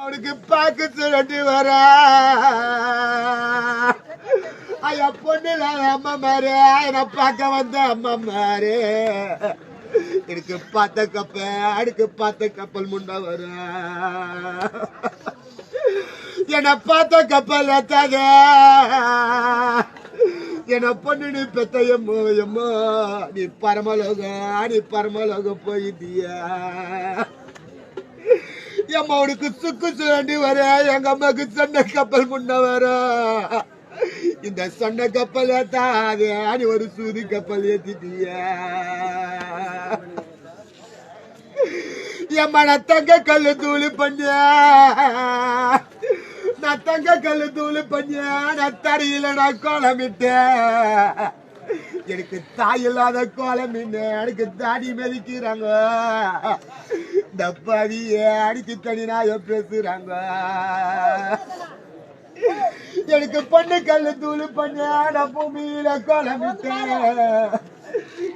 அவனுக்கு பாக்கு சொல்லிட்டு வர ஐயா பொண்ணுல அம்மா மாரு என்ன பார்க்க வந்த அம்மா மாரு எனக்கு பார்த்த அடுக்கு பார்த்த கப்பல் முண்டா வர என்ன பார்த்த கப்பல் எத்தாத என்ன பொண்ணு நீ பெத்தையம்மோ எம்மோ நீ பரமலோகம் போயிட்டியா என் அவனுக்கு சுக்கு சுரண்டி வர எங்க அம்மாக்கு சொன்ன கப்பல் முன்ன வர இந்த சொன்ன கப்பல் ஏத்தாது நீ ஒரு சூதி கப்பல் ஏத்திட்டிய என் மன தங்க கல்லு தூளி பண்ண நான் தங்க கல்லு தூளி பண்ண நான் தரையில நான் கோலமிட்டேன் எனக்கு தாய் இல்லாத கோலம் எனக்கு தாடி மதிக்கிறாங்க இந்த பாவிய அடிச்சு தனி நாய பேசுறாங்க எனக்கு பொண்ணு கல்லு தூளு பண்ண பூமியில கோலமிட்டேன்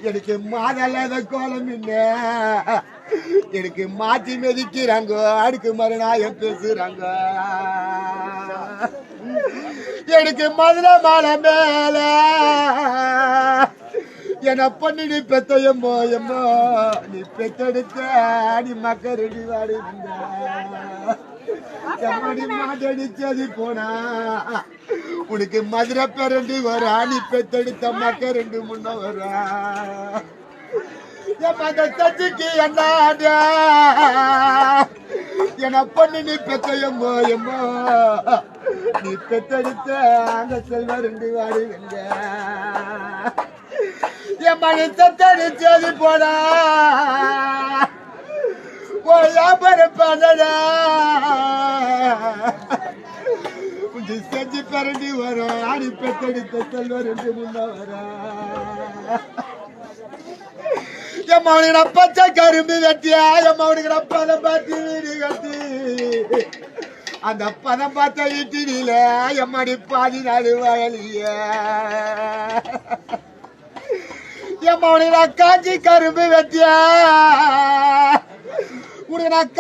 எனக்கு மாதல்லாத கோலம் எனக்கு மாற்றி மதிக்கிறாங்க அடுக்கு மறுநாய பேசுறாங்க எனக்கு மதுரை மாலை மேல என்ன பொண்ணு நீ பெத்தையம்மோ எம்மோ நீ பெத்தெடுத்த நீ மக்கரடி வாடி எம்மடி மாட்டடிச்சது போனா உனக்கு மதுரை பிறண்டு வரா நீ பெத்தெடுத்த மக்க ரெண்டு முன்ன வரா என் தச்சுக்கு என்ன என்ன பொண்ணு நீ பெத்தையம்மோ எம்மோ நீ பெத்தெடுத்த அந்த செல்வ ரெண்டு வாடி வெங்க என் மணி தத்தடிச்சது போனா பரப்பதா கொஞ்சம் செஞ்சு பரண்டி வரும் ஆடி பெத்தெடுத்த செல்வ ரெண்டு முன்ன வர என் மவுனுக்கு பச்சை கரும்பு வெட்டியா என் மவுனுக்கு பதம் பார்த்து வீடு கட்டி அந்த பதம் பார்த்த வீட்டில எம்மடி 14 வயலிய என் மவுனுக்கு காஞ்சி கரும்பு வெட்டியா உனக்கு நான்